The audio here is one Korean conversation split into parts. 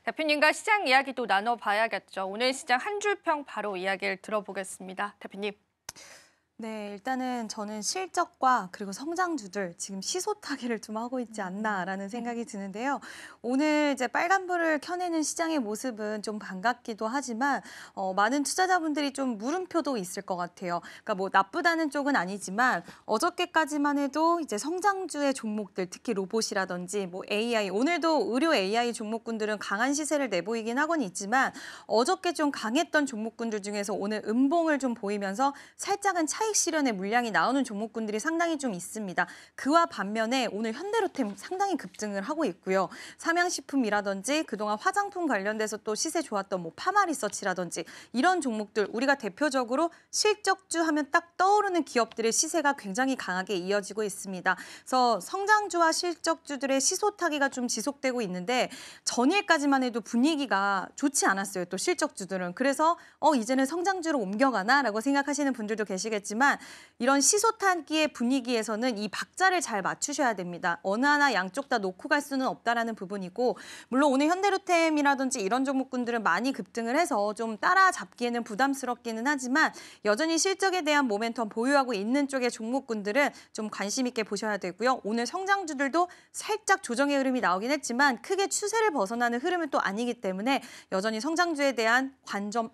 대표님과 시장 이야기도 나눠봐야겠죠. 오늘 시장 한 줄평 바로 이야기를 들어보겠습니다. 대표님. 네, 일단은 저는 실적과 그리고 성장주들 지금 시소타기를 좀 하고 있지 않나라는 생각이 드는데요. 오늘 이제 빨간불을 켜내는 시장의 모습은 좀 반갑기도 하지만 많은 투자자분들이 좀 물음표도 있을 것 같아요. 그러니까 뭐 나쁘다는 쪽은 아니지만 어저께까지만 해도 이제 성장주의 종목들, 특히 로봇이라든지 뭐 AI, 오늘도 의료 AI 종목군들은 강한 시세를 내보이긴 하곤 있지만 어저께 좀 강했던 종목군들 중에서 오늘 음봉을 좀 보이면서 살짝은 차익 실현의 물량이 나오는 종목군들이 상당히 좀 있습니다. 그와 반면에 오늘 현대로템 상당히 급등을 하고 있고요. 삼양식품이라든지 그동안 화장품 관련돼서 또 시세 좋았던 뭐 파마리서치라든지 이런 종목들 우리가 대표적으로 실적주 하면 딱 떠오르는 기업들의 시세가 굉장히 강하게 이어지고 있습니다. 그래서 성장주와 실적주들의 시소타기가 좀 지속되고 있는데 전일까지만 해도 분위기가 좋지 않았어요. 또 실적주들은. 그래서 이제는 성장주로 옮겨가나라고 생각하시는 분들도 계시겠지만 이런 시소타기의 분위기에서는 이 박자를 잘 맞추셔야 됩니다. 어느 하나 양쪽 다 놓고 갈 수는 없다라는 부분이고 물론 오늘 현대로템이라든지 이런 종목군들은 많이 급등을 해서 좀 따라잡기에는 부담스럽기는 하지만 여전히 실적에 대한 모멘텀 보유하고 있는 쪽의 종목군들은 좀 관심 있게 보셔야 되고요. 오늘 성장주들도 살짝 조정의 흐름이 나오긴 했지만 크게 추세를 벗어나는 흐름은 또 아니기 때문에 여전히 성장주에 대한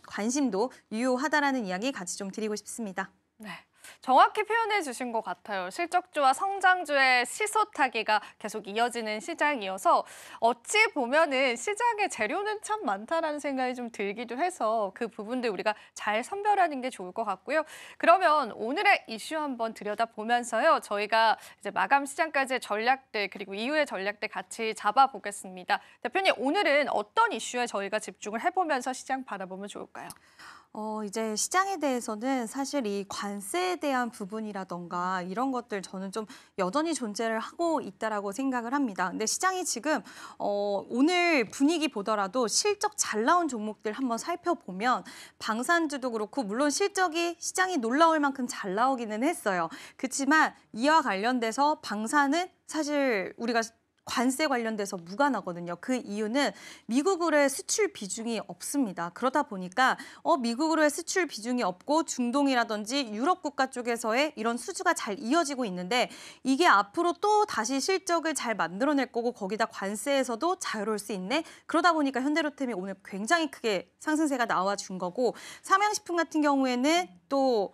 관심도 유효하다라는 이야기 같이 좀 드리고 싶습니다. 네, 정확히 표현해 주신 것 같아요. 실적주와 성장주의 시소타기가 계속 이어지는 시장이어서 어찌 보면은 시장의 재료는 참 많다라는 생각이 좀 들기도 해서 그 부분들 우리가 잘 선별하는 게 좋을 것 같고요. 그러면 오늘의 이슈 한번 들여다보면서요. 저희가 이제 마감 시장까지의 전략들 그리고 이후의 전략들 같이 잡아보겠습니다. 대표님, 오늘은 어떤 이슈에 저희가 집중을 해보면서 시장 바라보면 좋을까요? 이제 시장에 대해서는 사실 이 관세에 대한 부분이라던가 이런 것들 저는 좀 여전히 존재를 하고 있다라고 생각을 합니다. 근데 시장이 지금 오늘 분위기 보더라도 실적 잘 나온 종목들 한번 살펴보면 방산주도 그렇고 물론 실적이 시장이 놀라울 만큼 잘 나오기는 했어요. 그렇지만 이와 관련돼서 방산은 사실 우리가 관세 관련돼서 무관하거든요. 그 이유는 미국으로의 수출 비중이 없습니다. 그러다 보니까 미국으로의 수출 비중이 없고 중동이라든지 유럽 국가 쪽에서의 이런 수주가 잘 이어지고 있는데 이게 앞으로 또 다시 실적을 잘 만들어낼 거고 거기다 관세에서도 자유로울 수 있네. 그러다 보니까 현대로템이 오늘 굉장히 크게 상승세가 나와준 거고 삼양식품 같은 경우에는 또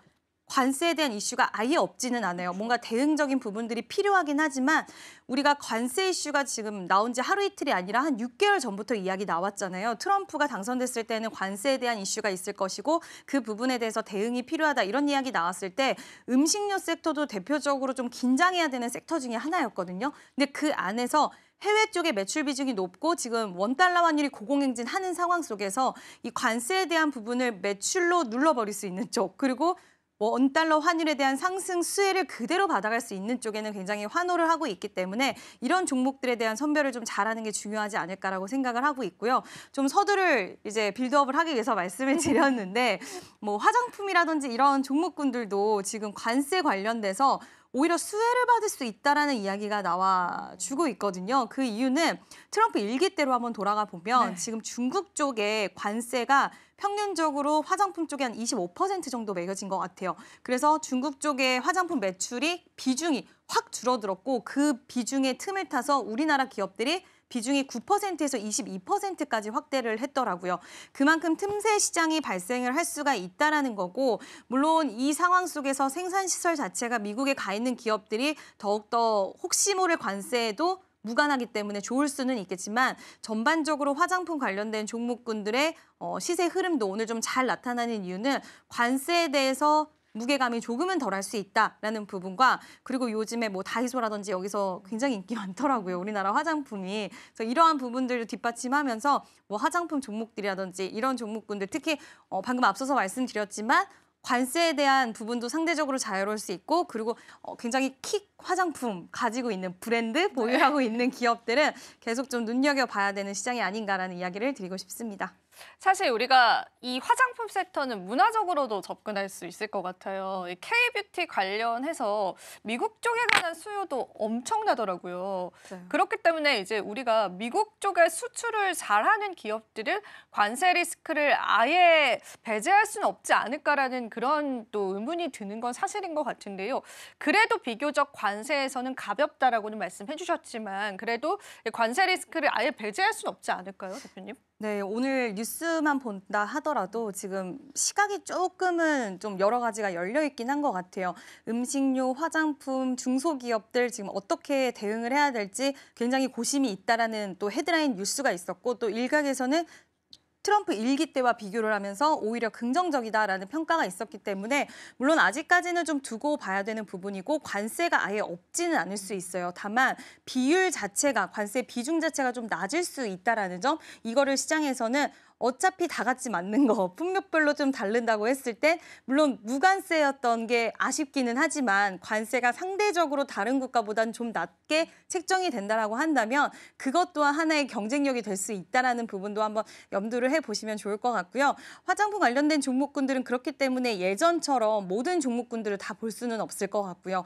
관세에 대한 이슈가 아예 없지는 않아요. 뭔가 대응적인 부분들이 필요하긴 하지만 우리가 관세 이슈가 지금 나온 지 하루 이틀이 아니라 한 6개월 전부터 이야기 나왔잖아요. 트럼프가 당선됐을 때는 관세에 대한 이슈가 있을 것이고 그 부분에 대해서 대응이 필요하다 이런 이야기 나왔을 때 음식료 섹터도 대표적으로 좀 긴장해야 되는 섹터 중에 하나였거든요. 근데 그 안에서 해외 쪽의 매출 비중이 높고 지금 원달러 환율이 고공행진하는 상황 속에서 이 관세에 대한 부분을 매출로 눌러버릴 수 있는 쪽 그리고 원달러 환율에 대한 상승 수혜를 그대로 받아갈 수 있는 쪽에는 굉장히 환호를 하고 있기 때문에 이런 종목들에 대한 선별을 좀 잘하는 게 중요하지 않을까라고 생각을 하고 있고요. 좀 서두를 이제 빌드업을 하기 위해서 말씀을 드렸는데 뭐 화장품이라든지 이런 종목군들도 지금 관세 관련돼서 오히려 수혜를 받을 수 있다라는 이야기가 나와주고 있거든요. 그 이유는 트럼프 일기 때로 한번 돌아가 보면 지금 중국 쪽에 관세가 평균적으로 화장품 쪽에 한 25% 정도 매겨진 것 같아요. 그래서 중국 쪽의 화장품 매출이 비중이 확 줄어들었고 그 비중의 틈을 타서 우리나라 기업들이 비중이 9%에서 22%까지 확대를 했더라고요. 그만큼 틈새 시장이 발생을 할 수가 있다라는 거고 물론 이 상황 속에서 생산시설 자체가 미국에 가 있는 기업들이 더욱더 혹시 모를 관세에도 무관하기 때문에 좋을 수는 있겠지만 전반적으로 화장품 관련된 종목군들의 시세 흐름도 오늘 좀 잘 나타나는 이유는 관세에 대해서 무게감이 조금은 덜할 수 있다라는 부분과 그리고 요즘에 뭐 다이소라든지 여기서 굉장히 인기 많더라고요. 우리나라 화장품이. 그래서 이러한 부분들을 뒷받침하면서 뭐 화장품 종목들이라든지 이런 종목군들 특히 방금 앞서서 말씀드렸지만 관세에 대한 부분도 상대적으로 자유로울 수 있고 그리고 굉장히 킥 화장품 가지고 있는 브랜드 보유하고 있는 기업들은 계속 좀 눈여겨봐야 되는 시장이 아닌가라는 이야기를 드리고 싶습니다. 사실 우리가 이 화장품 섹터는 문화적으로도 접근할 수 있을 것 같아요. 이 K-뷰티 관련해서 미국 쪽에 관한 수요도 엄청나더라고요. 네. 그렇기 때문에 이제 우리가 미국 쪽에 수출을 잘하는 기업들은 관세 리스크를 아예 배제할 수는 없지 않을까라는 그런 또 의문이 드는 건 사실인 것 같은데요. 그래도 비교적 관세에서는 가볍다라고는 말씀해 주셨지만 그래도 관세 리스크를 아예 배제할 수는 없지 않을까요, 대표님? 네, 오늘 뉴스만 본다 하더라도 지금 시각이 조금은 좀 여러 가지가 열려 있긴 한 것 같아요. 음식료, 화장품, 중소기업들 지금 어떻게 대응을 해야 될지 굉장히 고심이 있다라는 또 헤드라인 뉴스가 있었고 또 일각에서는 트럼프 일기 때와 비교를 하면서 오히려 긍정적이다라는 평가가 있었기 때문에 물론 아직까지는 좀 두고 봐야 되는 부분이고 관세가 아예 없지는 않을 수 있어요. 다만 비율 자체가 관세 비중 자체가 좀 낮을 수 있다라는 점 이거를 시장에서는 어차피 다 같이 맞는 거 품목별로 좀 다른다고 했을 때 물론 무관세였던 게 아쉽기는 하지만 관세가 상대적으로 다른 국가보다는 좀 낮게 책정이 된다라고 한다면 그것 또한 하나의 경쟁력이 될 수 있다라는 부분도 한번 염두를 해보시면 좋을 것 같고요. 화장품 관련된 종목군들은 그렇기 때문에 예전처럼 모든 종목군들을 다 볼 수는 없을 것 같고요.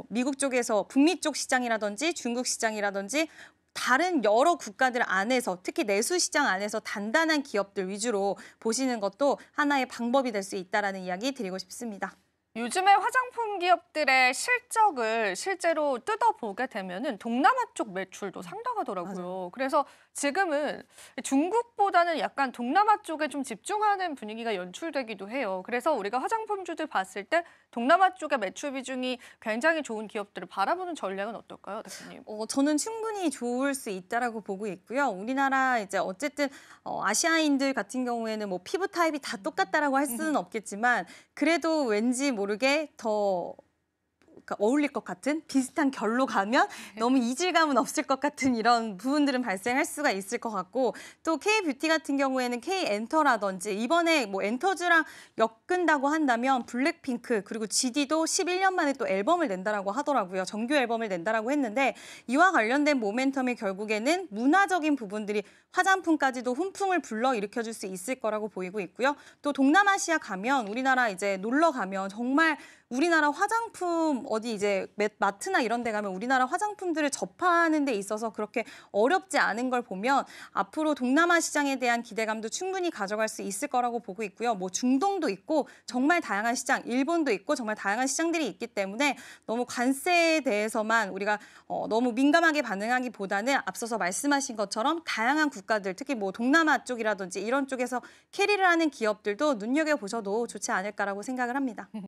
미국 쪽에서 북미 쪽 시장이라든지 중국 시장이라든지 다른 여러 국가들 안에서 특히 내수 시장 안에서 단단한 기업들 위주로 보시는 것도 하나의 방법이 될 수 있다라는 이야기 드리고 싶습니다. 요즘에 화장품 기업들의 실적을 실제로 뜯어보게 되면은 동남아 쪽 매출도 상당하더라고요. 맞아요. 그래서 지금은 중국보다는 약간 동남아 쪽에 좀 집중하는 분위기가 연출되기도 해요. 그래서 우리가 화장품주들 봤을 때 동남아 쪽의 매출 비중이 굉장히 좋은 기업들을 바라보는 전략은 어떨까요, 대표님? 저는 충분히 좋을 수 있다라고 보고 있고요. 우리나라 이제 어쨌든 아시아인들 같은 경우에는 뭐 피부 타입이 다 똑같다라고 할 수는 없겠지만 그래도 왠지 모르게 더 그러니까 어울릴 것 같은 비슷한 결로 가면 너무 이질감은 없을 것 같은 이런 부분들은 발생할 수가 있을 것 같고 또 K뷰티 같은 경우에는 K엔터라든지 이번에 뭐 엔터즈랑 엮은다고 한다면 블랙핑크 그리고 GD도 11년 만에 또 앨범을 낸다라고 하더라고요. 정규 앨범을 낸다라고 했는데 이와 관련된 모멘텀이 결국에는 문화적인 부분들이 화장품까지도 훈풍을 불러일으켜줄 수 있을 거라고 보이고 있고요. 또 동남아시아 가면 우리나라 이제 놀러 가면 정말 우리나라 화장품 어디 이제 마트나 이런 데 가면 우리나라 화장품들을 접하는 데 있어서 그렇게 어렵지 않은 걸 보면 앞으로 동남아 시장에 대한 기대감도 충분히 가져갈 수 있을 거라고 보고 있고요. 뭐 중동도 있고 정말 다양한 시장, 일본도 있고 정말 다양한 시장들이 있기 때문에 너무 관세에 대해서만 우리가 너무 민감하게 반응하기보다는 앞서서 말씀하신 것처럼 다양한 국가들, 특히 뭐 동남아 쪽이라든지 이런 쪽에서 캐리를 하는 기업들도 눈여겨보셔도 좋지 않을까라고 생각을 합니다.